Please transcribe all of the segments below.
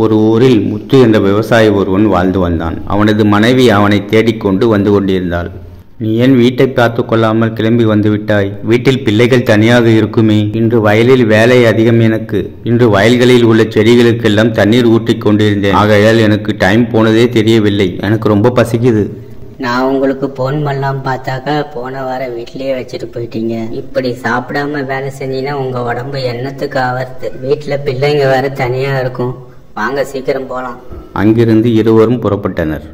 ஒரு ஊரில் முத்து என்ற விவசாயி ஒருவன் வாழ்ந்து வந்தான். அவனது மனைவி அவனை தேடிக்கொண்டு வந்து கொண்டிருந்தாள். நீ ஏன் வீட்டை பார்த்து கொள்ளாமல் கிளம்பி வந்து விட்டாய்? வீட்டில் பிள்ளைகள் தனியாக இருக்குமே. இன்று வயலில் வேலை அதிகம் எனக்கு. இன்று வயல்களில் உள்ள செடிகளுக்கெல்லாம் தண்ணீர் ஊற்றிக் கொண்டிருந்தேன். ஆகையால் எனக்கு டைம் போனதே தெரியவில்லை. எனக்கு ரொம்ப பசிக்குது. நான் உங்களுக்கு போன் பண்ணலாம் பார்த்தாக்கா போன வாரம் வீட்லயே வச்சுட்டு போயிட்டீங்க. இப்படி சாப்பிடாம வேலை செஞ்சீங்கன்னா உங்க உடம்பு என்னத்துக்கு ஆவறது? வீட்டுல பிள்ளைங்க வேற தனியா இருக்கும். வாங்க சீக்கிரம் போகலாம். அங்கிருந்து இருவரும் புறப்பட்டனர்.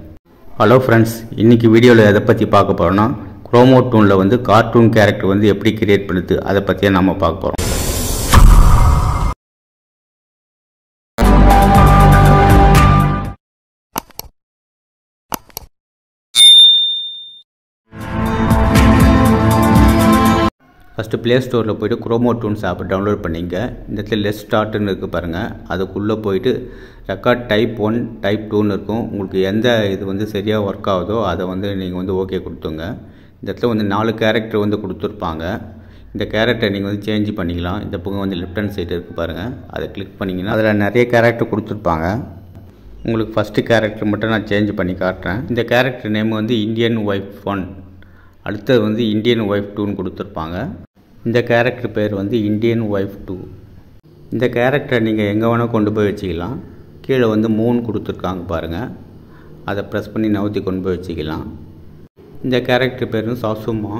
ஹலோ ஃப்ரெண்ட்ஸ், இன்னைக்கு வீடியோவில் எதை பற்றி பார்க்க போகிறோன்னா, குரோமோ டூனில் கார்ட்டூன் கேரக்டர் எப்படி கிரியேட் பண்ணுது அதை பற்றியே நம்ம பார்க்க போகிறோம். ஃபஸ்ட்டு ப்ளே ஸ்டோரில் போய்ட்டு குரோமோ டூன்ஸ் ஆப் டவுன்லோட் பண்ணிங்க. இந்த இடத்துல லெஸ் ஸ்டார்ட்னு இருக்குது பாருங்கள். அதுக்குள்ளே போயிட்டு ரெக்கார்ட் டைப் 1 டைப் 2ன்னு இருக்கும். உங்களுக்கு எந்த இது சரியாக ஒர்க் ஆகுதோ அதை நீங்கள் ஓகே கொடுத்துங்க. இந்த இடத்துல 4 கேரக்டர் கொடுத்துருப்பாங்க. இந்த கேரக்டரை நீங்கள் சேஞ்ச் பண்ணிக்கலாம். இந்த பக்கம் லெஃப்ட் ஹேண்ட் சைடு இருக்குது பாருங்கள். அதை கிளிக் பண்ணிங்கன்னா அதில் நிறைய கேரக்டர் கொடுத்துருப்பாங்க. உங்களுக்கு ஃபஸ்ட்டு கேரக்டர் மட்டும் நான் சேஞ்ச் பண்ணி காட்டுறேன். இந்த கேரக்டர் நேம் இந்தியன் ஒய்ஃப் 1, அடுத்தது இந்தியன் ஒய்ஃப் 2ன்னு கொடுத்துருப்பாங்க. இந்த கேரக்டர் பேர் இந்தியன் ஒய்ஃப் 2. இந்த கேரக்டரை நீங்கள் எங்கே வேணால் கொண்டு போய் வச்சுக்கலாம். கீழே 3 கொடுத்துருக்காங்க பாருங்கள். அதை ப்ரெஸ் பண்ணி நவுத்தி கொண்டு போய் வச்சுக்கலாம். இந்த கேரக்டர் பேர் சாசுமா.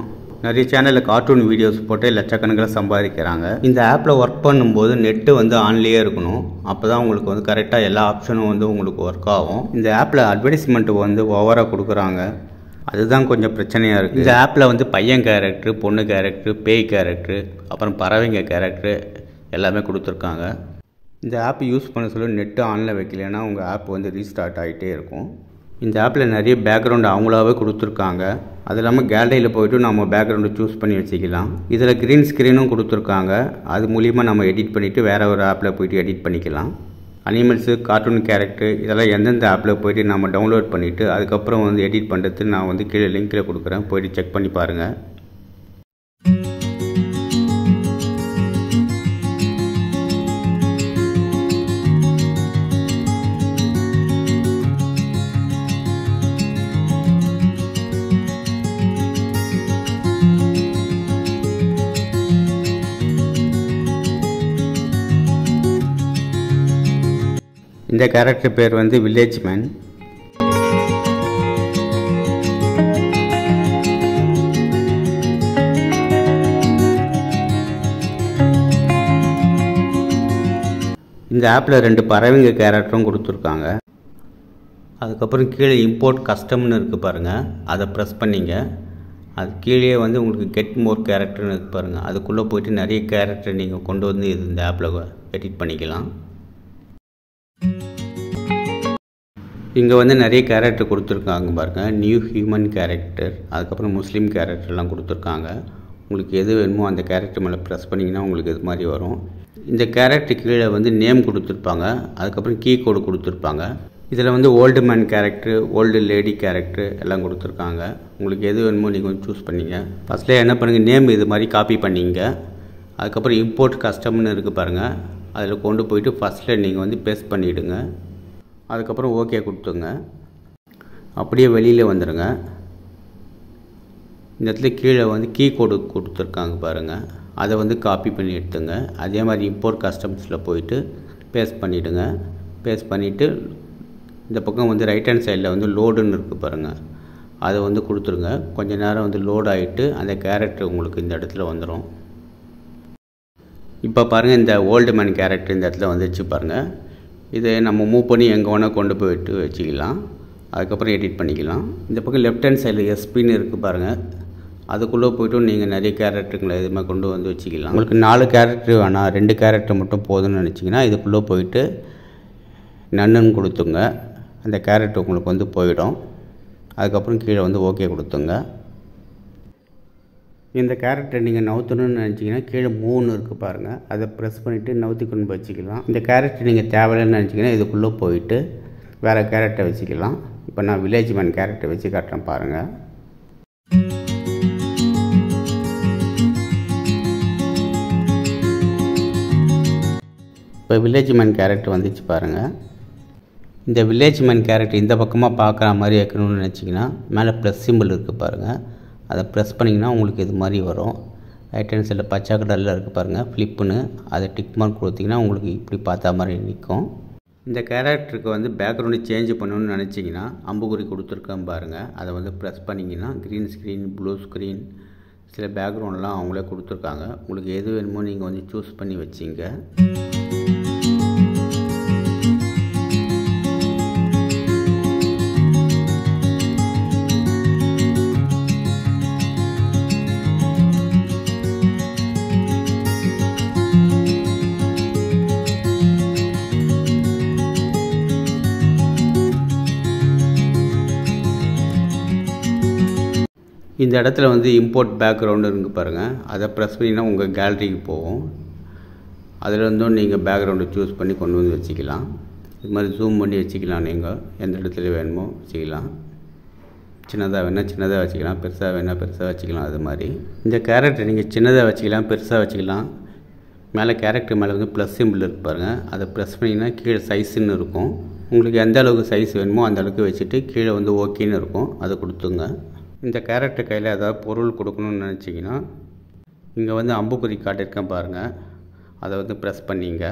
நிறைய சேனலில் கார்ட்டூன் வீடியோஸ் போட்டு லட்சக்கணக்கில் சம்பாதிக்கிறாங்க. இந்த ஆப்பில் ஒர்க் பண்ணும்போது நெட்டு ஆன்லேயே இருக்கணும். அப்போ தான் உங்களுக்கு கரெக்டாக எல்லா ஆப்ஷனும் உங்களுக்கு ஒர்க் ஆகும். இந்த ஆப்பில் அட்வர்டைஸ்மெண்ட்டு ஓவராக கொடுக்குறாங்க. அதுதான் கொஞ்சம் பிரச்சனையாக இருக்குது. இந்த ஆப்பில் பையன் கேரக்டரு, பொண்ணு கேரக்டரு, பேய் கேரக்டரு, அப்புறம் பறவைங்க கேரக்டரு எல்லாமே கொடுத்துருக்காங்க. இந்த ஆப் யூஸ் பண்ண சொல்ல நெட்டு ஆனில் வைக்கலைன்னா உங்கள் ஆப் ரீஸ்டார்ட் ஆகிட்டே இருக்கும். இந்த ஆப்பில் நிறைய பேக்ரவுண்டு அவங்களாவே கொடுத்துருக்காங்க. அது இல்லாமல் கேலரியில் போய்ட்டு நம்ம பேக்ரவுண்டு சூஸ் பண்ணி வச்சுக்கலாம். இதில் க்ரீன் ஸ்க்ரீனும் கொடுத்துருக்காங்க. அது மூலிமா நம்ம எடிட் பண்ணிவிட்டு வேறு ஒரு ஆப்பில் போய்ட்டு எடிட் பண்ணிக்கலாம். அனிமல்ஸு, கார்ட்டூன் கேரக்டர் இதெல்லாம் எந்தெந்த ஆப்பில் போய்ட்டு நம்ம டவுன்லோட் பண்ணிவிட்டு அதுக்கப்புறம் எடிட் பண்ணுறது நான் கீழே லிங்க்கில் கொடுக்குறேன். போய்ட்டு செக் பண்ணி பாருங்கள். இந்த கேரக்டர் பேர் வில்லேஜ் மேன். இந்த ஆப்பில் 2 பறவைங்க கேரக்டரும் கொடுத்துருக்காங்க. அதுக்கப்புறம் கீழே இம்போர்ட் கஸ்டம்னு இருக்குது பாருங்கள். அதை ப்ரெஸ் பண்ணிங்க. அது கீழே உங்களுக்கு கெட் மோர் கேரக்டர்னு இருக்குது பாருங்கள். அதுக்குள்ளே போய்ட்டு நிறைய கேரக்டர் நீங்கள் கொண்டு இந்த ஆப்பில் எடிட் பண்ணிக்கலாம். இங்கே நிறைய கேரக்டர் கொடுத்துருக்காங்க பாருங்கள். நியூ ஹியூமன் கேரக்டர், அதுக்கப்புறம் முஸ்லீம் கேரக்டர்லாம் கொடுத்துருக்காங்க. உங்களுக்கு எது வேணுமோ அந்த கேரக்டர் மேலே ப்ரெஸ் பண்ணிங்கன்னா உங்களுக்கு இது மாதிரி வரும். இந்த கேரக்டர் கீழே நேம் கொடுத்துருப்பாங்க. அதுக்கப்புறம் கீ கோடு கொடுத்துருப்பாங்க. இதில் old man character, old lady character எல்லாம் கொடுத்துருக்காங்க. உங்களுக்கு எது வேணுமோ நீங்கள் சூஸ் பண்ணிங்க. ஃபஸ்ட்டில் என்ன பண்ணுங்கள், நேம் இது மாதிரி காப்பி பண்ணிங்க. அதுக்கப்புறம் இம்போர்ட் கஸ்டம்னு இருக்குது பாருங்கள். அதில் கொண்டு போயிட்டு ஃபஸ்ட்டில் நீங்கள் பேஸ்ட் பண்ணிவிடுங்க. அதுக்கப்புறம் ஓகே கொடுத்துங்க. அப்படியே வெளியில் வந்துடுங்க. இந்த இடத்துல கீழே கீ கோடு கொடுத்துருக்காங்க பாருங்கள். அதை காப்பி பண்ணி எடுத்துங்க. அதே மாதிரி இம்போர்ட் கஸ்டம்ஸில் போயிட்டு பேஸ்ட் பண்ணிவிடுங்க. பேஸ்ட் பண்ணிவிட்டு இந்த பக்கம் ரைட் ஹேண்ட் சைடில் லோடுன்னு இருக்குது பாருங்கள். அதை கொடுத்துருங்க. கொஞ்சம் நேரம் லோட் ஆகிட்டு அந்த கேரக்டர் உங்களுக்கு இந்த இடத்துல வந்துடும். இப்போ பாருங்கள், இந்த ஓல்டு மேன் கேரக்டர் இந்த இடத்துல வந்துச்சு பாருங்கள். இதை நம்ம மூவ் பண்ணி எங்கே வேணால் கொண்டு போய்ட்டு வச்சுக்கலாம். அதுக்கப்புறம் எடிட் பண்ணிக்கலாம். இந்த பக்கம் லெஃப்ட் ஹேண்ட் சைடில் எஸ்பின்னு இருக்குது பாருங்கள். அதுக்குள்ளே போய்ட்டும் நீங்கள் நிறைய கேரக்டருங்களை எதுவுமே கொண்டு வச்சுக்கலாம். உங்களுக்கு 4 கேரக்டர் வேணாம், 2 கேரக்டர் மட்டும் போதும்னு நினச்சிங்கன்னா இதுக்குள்ளே போயிட்டு நன்னுன்னு கொடுத்துங்க. அந்த கேரக்டர் உங்களுக்கு போயிடும். அதுக்கப்புறம் கீழே ஓகே கொடுத்துங்க. இந்த கேரக்டர் நீங்கள் நவுத்தணும்னு நினச்சிங்கன்னா கீழே 3 இருக்குது பாருங்கள். அதை ப்ரெஸ் பண்ணிவிட்டு நவுத்தி கொண்டு போய் வச்சுக்கலாம். இந்த கேரக்டர் நீங்கள் தேவையில்லைன்னு நினச்சிங்கன்னா இதுக்குள்ளே போயிட்டு வேறு கேரக்டர் வச்சுக்கலாம். இப்போ நான் வில்லேஜ் மேன் கேரக்டர் வச்சு காட்டுறேன் பாருங்கள். இப்போ வில்லேஜ் மேன் கேரக்டர் வந்துச்சு பாருங்கள். இந்த வில்லேஜ் மேன் கேரக்டர் இந்த பக்கமாக பார்க்குற மாதிரி வைக்கணும்னு நினச்சிங்கன்னா மேலே ப்ளஸ் சிம்பிள் இருக்குது பாருங்கள், அதை ப்ரெஸ் பண்ணிங்கன்னா உங்களுக்கு இது மாதிரி வரும். ரைட் ஹேண்ட் சைடில் பச்சை கலரில் இருக்குது பாருங்கள் ஃப்ளிப்புன்னு, அதை டிக் மார்க் கொடுத்திங்கன்னா உங்களுக்கு இப்படி பார்த்தா மாதிரி நிற்கும். இந்த கேரக்டருக்கு வந்து பேக்ரவுண்டு சேஞ்ச் பண்ணணும்னு நினச்சிங்கன்னா அம்புக்குறி கொடுத்துருக்கேன் பாருங்கள், அதை வந்து ப்ரெஸ் பண்ணிங்கன்னா க்ரீன் ஸ்க்ரீன், ப்ளூ ஸ்க்ரீன், சில பேக்ரவுண்ட்லாம் அவங்களே கொடுத்துருக்காங்க. உங்களுக்கு எது வேணுமோ நீங்கள் வந்து சூஸ் பண்ணி வச்சிங்க. இந்த இடத்துல வந்து இம்போர்ட் பேக்ரவுண்டு இருக்குது பாருங்கள், அதை ப்ரெஸ் பண்ணிங்கன்னா உங்கள் கேலரிக்கு போகும். அதில் இருந்தும் நீங்கள் பேக்ரவுண்டை சூஸ் பண்ணி கொண்டு வந்து வச்சுக்கலாம். இது மாதிரி ஜூம் பண்ணி வச்சுக்கலாம், நீங்கள் எந்த இடத்துல வேணுமோ வச்சுக்கலாம். சின்னதாக வேணால் சின்னதாக வச்சுக்கலாம், பெருசாக வேணால் பெருசாக வச்சுக்கலாம். அது மாதிரி இந்த கேரக்டர் நீங்கள் சின்னதாக வச்சுக்கலாம், பெருசாக வச்சுக்கலாம். மேலே கேரக்டர் மேலே வந்து ப்ளஸ் சிம்பிள் இருக்குது பாருங்கள், அதை ப்ரெஸ் பண்ணிங்கன்னா கீழே சைஸுன்னு இருக்கும். உங்களுக்கு எந்த அளவுக்கு சைஸ் வேணுமோ அந்த அளவுக்கு வச்சுட்டு கீழே வந்து ஓகேன்னு இருக்கும், அதை கொடுத்துங்க. இந்த கேரக்டர் கையில் ஏதாவது பொருள் கொடுக்கணும்னு நினச்சிங்கன்னா இங்கே வந்து அம்புக்குறி காட்டியிருக்கேன் பாருங்கள், அதை வந்து ப்ரெஸ் பண்ணிங்க.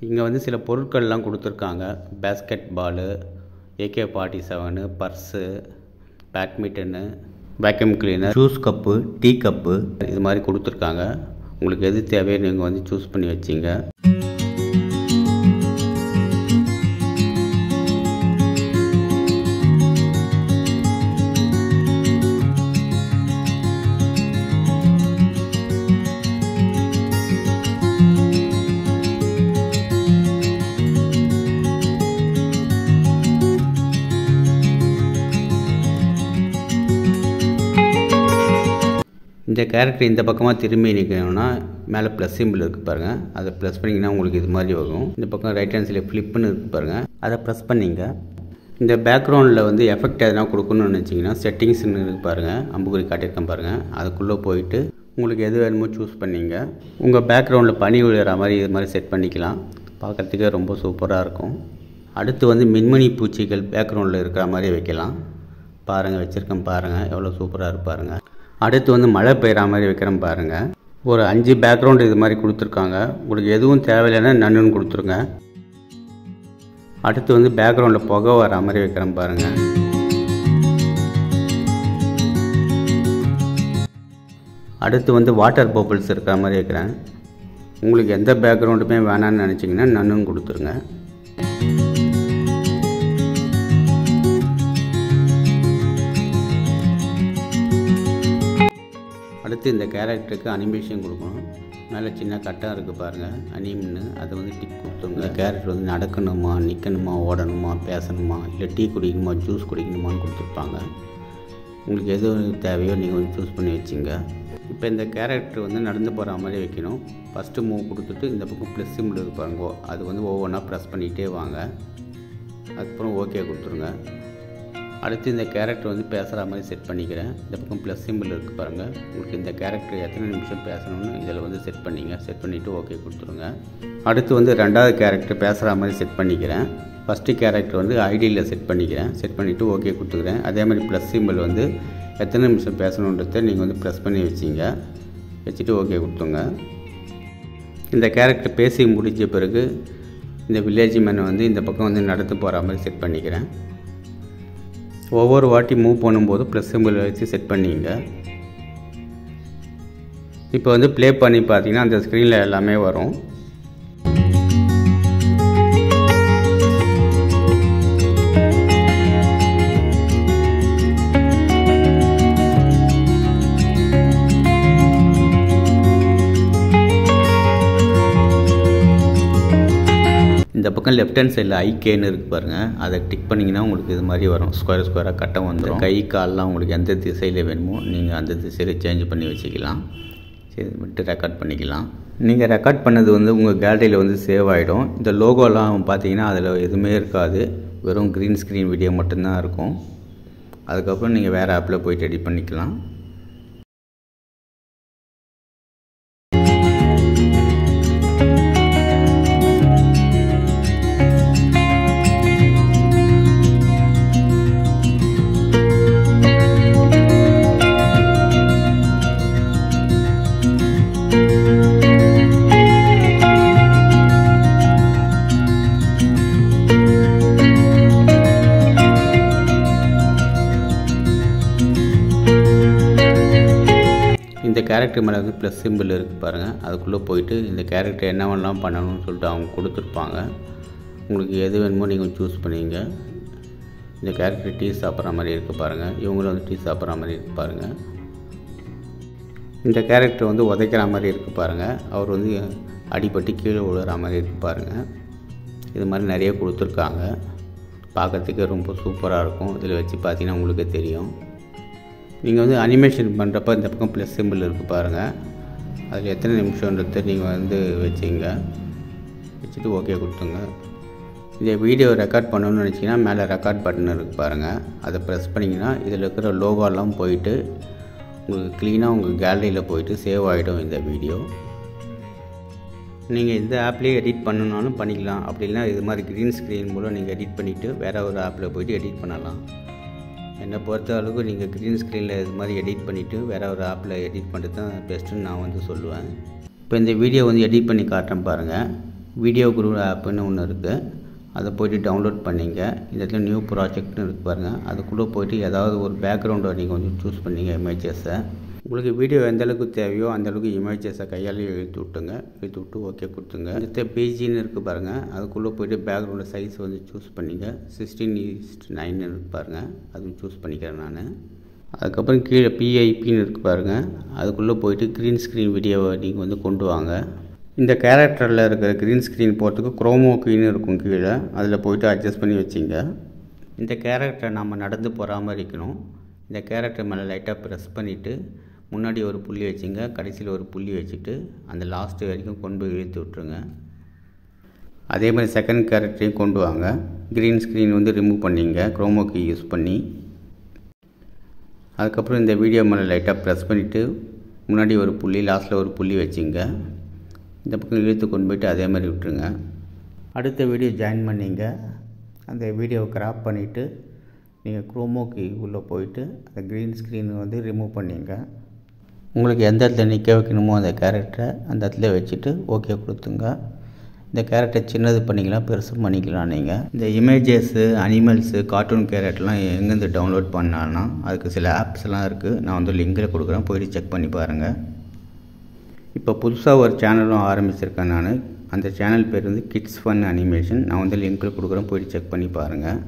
இங்கே வந்து சில பொருட்கள்லாம் கொடுத்துருக்காங்க. Basket ball, AK-47, purse, badminton, vacuum cleaner, juice cup, tea cup, இது மாதிரி கொடுத்துருக்காங்க. உங்களுக்கு எது தேவையோ நீங்கள் வந்து சூஸ் பண்ணி வச்சிங்க. இந்த கேரக்டர் இந்த பக்கமாக திரும்பி நிற்கணும்னா மேலே ப்ளஸ் சிம்பிள் இருக்குது பாருங்கள், அதை ப்ரெஸ் பண்ணிங்கன்னா உங்களுக்கு இது மாதிரி வரும். இந்த பக்கம் ரைட் ஹேண்ட் சைடில் ஃப்ளிப்புன்னு இருக்குது பாருங்கள், அதை ப்ரெஸ் பண்ணிங்க. இந்த பேக்ரவுண்டில் வந்து எஃபெக்ட் எதனா கொடுக்கணும்னு நினச்சிங்கன்னா செட்டிங்ஸ்ன்னு இருக்குது பாருங்கள், அம்புக்குறி காட்டியிருக்கேன் பாருங்கள், அதுக்குள்ளே போயிட்டு உங்களுக்கு எது வேணுமோ சூஸ் பண்ணிங்க. உங்கள் பேக்ரவுண்டில் பனி விழுகிற மாதிரி இது மாதிரி செட் பண்ணிக்கலாம். பார்க்குறதுக்கே ரொம்ப சூப்பராக இருக்கும். அடுத்து வந்து மின்மினி பூச்சிகள் பேக்ரவுண்டில் இருக்கிற மாதிரி வைக்கலாம். பாருங்கள், வச்சுருக்கேன் பாருங்கள், எவ்வளோ சூப்பராக இருப்பாருங்க. அடுத்து வந்து மழை பெய்கிற மாதிரி வைக்கிறேன் பாருங்கள். ஒரு 5 பேக்ரவுண்டு இது மாதிரி கொடுத்துருக்காங்க. உங்களுக்கு எதுவும் தேவையில்லைன்னா நன்னுன்னு கொடுத்துருங்க. அடுத்து வந்து பேக்ரவுண்டில் புகை வர மாதிரி வைக்கிறேன் பாருங்கள். அடுத்து வந்து வாட்டர் பபிள்ஸ் இருக்கிற மாதிரி வைக்கிறேன். உங்களுக்கு எந்த பேக்ரவுண்டுமே வேணான்னு நினச்சிங்கன்னா நன்னுன்னு கொடுத்துருங்க. அடுத்து இந்த கேரக்டருக்கு அனிமேஷன் கொடுக்கணும். மேலே சின்ன கட்டம் இருக்குது பாருங்கள், அனிம்னு, அதை வந்து டிக் கொடுத்துருங்க. இந்த கேரக்டர் வந்து நடக்கணுமா, நிற்கணுமா, ஓடணுமா, பேசணுமா, இல்லை டீ குடிக்கணுமா, ஜூஸ் குடிக்கணுமான்னு கொடுத்துருப்பாங்க. உங்களுக்கு எது தேவையோ நீங்கள் வந்து சூஸ் பண்ணி வச்சுங்க. இப்போ இந்த கேரக்டர் வந்து நடந்து போகிற மாதிரி வைக்கணும். ஃபஸ்ட்டு மூவ் கொடுத்துட்டு இந்த பக்கம் ப்ளஸ் சிம்பிள் இருப்பாங்க, அது வந்து ஒவ்வொன்றா ப்ரெஸ் பண்ணிகிட்டே வாங்க. அதுக்கப்புறம் ஓகே கொடுத்துருங்க. அடுத்து இந்த கேரக்டர் வந்து பேசுகிற மாதிரி செட் பண்ணிக்கிறேன். இந்த பக்கம் ப்ளஸ் சிம்பிள் இருக்குது பாருங்கள், உங்களுக்கு இந்த கேரக்டர் எத்தனை நிமிஷம் பேசணும்னு இதில் வந்து செட் பண்ணிங்க. செட் பண்ணிவிட்டு ஓகே கொடுத்துருங்க. அடுத்து வந்து ரெண்டாவது கேரக்டர் பேசுகிற மாதிரி செட் பண்ணிக்கிறேன். ஃபஸ்ட்டு கேரக்டர் வந்து ஐடியில் செட் பண்ணிக்கிறேன். செட் பண்ணிவிட்டு ஓகே கொடுத்துக்கிறேன். அதே மாதிரி ப்ளஸ் சிம்பிள் வந்து எத்தனை நிமிஷம் பேசணுன்றதை நீங்கள் வந்து ப்ரெஸ் பண்ணி வச்சிங்க. வச்சுட்டு ஓகே கொடுத்துங்க. இந்த கேரக்டர் பேசி முடிஞ்ச பிறகு இந்த வில்லேஜ் மேனை வந்து இந்த பக்கம் வந்து நடந்து போகிற மாதிரி செட் பண்ணிக்கிறேன். ஒவ்வொரு வாட்டி மூவ் பண்ணும்போது ப்ளஸ் சிம்பிள் வச்சு செட் பண்ணிங்க. இப்போ வந்து ப்ளே பண்ணி பார்த்தீங்கன்னா அந்த ஸ்க்ரீனில் எல்லாமே வரும். இந்த பக்கம் லெஃப்ட் ஹேண்ட் சைடில் ஐகேன்னு இருக்குது பாருங்கள், அதை டிக் பண்ணிங்கன்னா உங்களுக்கு இது மாதிரி வரும். ஸ்கொயராக கட்டம் வந்துடும். கை கால்லாம் உங்களுக்கு எந்த திசையில் வேணுமோ நீங்கள் அந்த திசையில் சேஞ்ச் பண்ணி வச்சுக்கலாம். சரி, விட்டு ரெக்கார்ட் பண்ணிக்கலாம். நீங்கள் ரெக்கார்ட் பண்ணது வந்து உங்கள் கேலரியில் வந்து சேவ் ஆகிடும். இந்த லோகோலாம் பார்த்தீங்கன்னா அதில் எதுவுமே இருக்காது, வெறும் க்ரீன் ஸ்க்ரீன் வீடியோ மட்டும்தான் இருக்கும். அதுக்கப்புறம் நீங்கள் வேறு ஆப்பில் போய்ட்டு எடிட் பண்ணிக்கலாம். கேரக்டர் மேலே வந்து ப்ளஸ் சிம்பிள் இருக்குது பாருங்கள். அதுக்குள்ளே போயிட்டு இந்த கேரக்டர் என்னவெல்லாம் பண்ணணும்னு சொல்லிட்டு அவங்க கொடுத்துருப்பாங்க. உங்களுக்கு எது வேணுமோ நீங்கள் சூஸ் பண்ணிங்க. இந்த கேரக்டர் டீ சாப்பிட்ற மாதிரி இருக்குது பாருங்கள். இவங்களும் வந்து டீ சாப்பிட்ற மாதிரி இருக்குது பாருங்கள். இந்த கேரக்டர் வந்து உதைக்கிற மாதிரி இருக்குது பாருங்கள். அவர் வந்து அடிபட்டு கீழே விழுற மாதிரி இருக்குது பாருங்கள். இது மாதிரி நிறைய கொடுத்துருக்காங்க. பார்க்குறதுக்கு ரொம்ப சூப்பராக இருக்கும். இதில் வச்சு பார்த்தீங்கன்னா உங்களுக்கு தெரியும். நீங்கள் வந்து அனிமேஷன் பண்ணுறப்ப இந்த பக்கம் ப்ளஸ் சிம்பிள் இருக்குது பாருங்கள். அதில் எத்தனை நிமிஷம்ன்றது நீங்கள் வந்து வச்சுங்க. வச்சுட்டு ஓகே கொடுத்துங்க. இந்த வீடியோ ரெக்கார்ட் பண்ணணும்னு நினச்சிங்கன்னா மேலே ரெக்கார்ட் பட்டன் இருக்குது பாருங்கள். அதை ப்ரெஸ் பண்ணிங்கன்னா இதில் இருக்கிற லோகோலாம் போயிட்டு உங்களுக்கு க்ளீனாக உங்கள் கேலரியில் போயிட்டு சேவ் ஆகிடும் இந்த வீடியோ. நீங்கள் இந்த ஆப்லேயே எடிட் பண்ணணுன்னாலும் பண்ணிக்கலாம். அப்படி இல்லைனா இது மாதிரி க்ரீன் ஸ்க்ரீன் மூலம் நீங்கள் எடிட் பண்ணிவிட்டு வேறு ஒரு ஆப்பில் போய்ட்டு எடிட் பண்ணலாம். என்னை பொறுத்த அளவுக்கு நீங்கள் க்ரீன் ஸ்க்ரீனில் இது மாதிரி எடிட் பண்ணிவிட்டு வேறு ஒரு ஆப்பில் எடிட் பண்ணுறது தான் பெஸ்ட்டுன்னு நான் வந்து சொல்லுவேன். இப்போ இந்த வீடியோ வந்து எடிட் பண்ணி காட்டுறேன் பாருங்கள். வீடியோ குரூ ஆப்புன்னு ஒன்று இருக்குது. அதை போய்ட்டு டவுன்லோட் பண்ணிங்க. இந்த இடத்துல நியூ ப்ராஜெக்ட்னு இருக்குது பாருங்கள். அதுக்குள்ளே போய்ட்டு ஏதாவது ஒரு பேக்ரவுண்டை நீங்கள் வந்து சூஸ் பண்ணிங்க இமேஜஸை. உங்களுக்கு வீடியோ எந்தளவுக்கு தேவையோ அந்தளவுக்கு இமேஜஸை கையாலே இழுத்து விட்டு ஓகே கொடுத்துங்க. இந்த பேஜின்னு இருக்குது பாருங்கள். அதுக்குள்ளே போய்ட்டு பேக்ரவுண்டு சைஸ் வந்து சூஸ் பண்ணிங்க. 16:9 இருக்குது பாருங்கள். அது சூஸ் பண்ணிக்கிறேன் நான். அதுக்கப்புறம் கீழே PIPன்னு இருக்குது பாருங்கள். அதுக்குள்ளே போய்ட்டு க்ரீன் ஸ்க்ரீன் வீடியோவை நீங்கள் வந்து கொண்டு வாங்க. இந்த கேரக்டரில் இருக்கிற க்ரீன் ஸ்க்ரீன் போகிறதுக்கு குரோமோ கீன்னு இருக்கும் கீழே. அதில் போய்ட்டு அட்ஜஸ்ட் பண்ணி வச்சிங்க. இந்த கேரக்டரை நம்ம நடந்து பராமரிக்கணும். இந்த கேரக்டர் மேலே லைட்டாக ப்ரெஸ் பண்ணிவிட்டு முன்னாடி ஒரு புள்ளி வச்சுங்க. கடைசியில் ஒரு புள்ளி வச்சுட்டு அந்த லாஸ்ட்டு வரைக்கும் கொண்டு போய் இழுத்து விட்ருங்க. அதே மாதிரி செகண்ட் கேரக்டரையும் கொண்டு வாங்க. க்ரீன் ஸ்க்ரீன் வந்து ரிமூவ் பண்ணிங்க குரோமோ கீ யூஸ் பண்ணி. அதுக்கப்புறம் இந்த வீடியோ மேலே லைட்டாக ப்ரெஸ் பண்ணிவிட்டு முன்னாடி ஒரு புள்ளி லாஸ்ட்டில் ஒரு புள்ளி வச்சுங்க. இந்த பக்கம் இழுத்து கொண்டு போய்ட்டு அதே மாதிரி விட்டுருங்க. அடுத்த வீடியோ ஜாயின் பண்ணிங்க. அந்த வீடியோவை கிராப் பண்ணிவிட்டு நீங்கள் குரோமோ கீ உள்ளே போயிட்டு அந்த க்ரீன் ஸ்க்ரீனை வந்து ரிமூவ் பண்ணிங்க. உங்களுக்கு எந்த இடத்துல நிற்க வைக்கணுமோ அந்த கேரக்டரை அந்த இடத்துல வச்சுட்டு ஓகே கொடுத்துங்க. இந்த கேரக்டர் சின்னது பண்ணிக்கலாம், பெருசு பண்ணிக்கலாம். நீங்கள் இந்த இமேஜஸ்ஸு, அனிமல்ஸு, கார்ட்டூன் கேரக்டர்லாம் எங்கேருந்து டவுன்லோட் பண்ணான்னா அதுக்கு சில ஆப்ஸ்லாம் இருக்குது. நான் வந்து லிங்கில் கொடுக்குறேன், போய்ட்டு செக் பண்ணி பாருங்கள். இப்போ புதுசாக ஒரு சேனலும் ஆரம்பிச்சிருக்கேன் நான். அந்த சேனல் பேர் வந்து கிட்ஸ் ஃபன் அனிமேஷன். நான் வந்து லிங்கில் கொடுக்குறேன், போய்ட்டு செக் பண்ணி பாருங்கள்.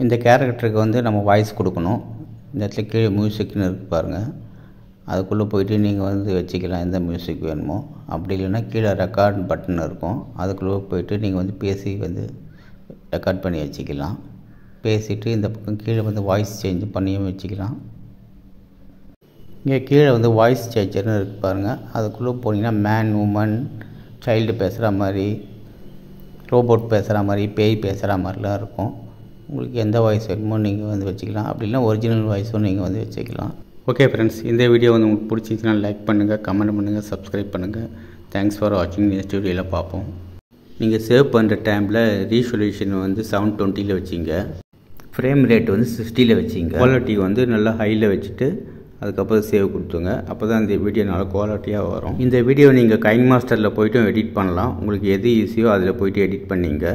இந்த கேரக்டருக்கு வந்து நம்ம வாய்ஸ் கொடுக்கணும். இந்த இடத்துல கீழே மியூசிக்னு இருக்குது பாருங்கள். அதுக்குள்ளே போய்ட்டு நீங்கள் வந்து வச்சுக்கலாம் எந்த மியூசிக் வேணுமோ. அப்படி இல்லைன்னா கீழே ரெக்கார்ட் பட்டன் இருக்கும். அதுக்குள்ளே போய்ட்டு நீங்கள் வந்து பேசி வந்து ரெக்கார்ட் பண்ணி வச்சுக்கலாம். பேசிவிட்டு இந்த பக்கம் கீழே வந்து வாய்ஸ் சேஞ்ச் பண்ணியும் வச்சுக்கலாம். இங்கே கீழே வந்து வாய்ஸ் சேஞ்சர்னு இருக்குது பாருங்கள். அதுக்குள்ளே போனீங்கன்னா மேன், உமன், சைல்டு பேசுகிற மாதிரி, ரோபோட் பேசுகிற மாதிரி, பேய் பேசுகிற மாதிரிலாம் இருக்கும். உங்களுக்கு எந்த வாய்ஸ் வேணுமோ நீங்கள் வந்து வச்சுக்கலாம். அப்படி இல்லைனா ஒரிஜினல் வாய்ஸும் நீங்கள் வந்து வச்சுக்கலாம். ஓகே ஃப்ரெண்ட்ஸ், இந்த வீடியோ வந்து உங்களுக்கு பிடிச்சிச்சுன்னா லைக் பண்ணுங்கள், கமெண்ட் பண்ணுங்கள், சப்ஸ்கிரைப் பண்ணுங்கள். தேங்க்ஸ் ஃபார் வாட்சிங். நெக்ஸ்ட் வீடியோவில் பார்ப்போம். நீங்கள் சேவ் பண்ணுற டைமில் ரீசொல்யூஷன் வந்து 720 வச்சிங்க. ஃப்ரேம் ரேட் வந்து 60 வச்சிங்க. குவாலிட்டி வந்து நல்லா ஹையில் வச்சுட்டு அதுக்கப்புறம் சேவ் கொடுத்துங்க. அப்போ தான் இந்த வீடியோ நல்லா குவாலிட்டியாக வரும். இந்த வீடியோ நீங்கள் கைன் மாஸ்டரில் போய்ட்டும் எடிட் பண்ணலாம். உங்களுக்கு எது ஈஸியோ அதில் போய்ட்டு எடிட் பண்ணிங்க.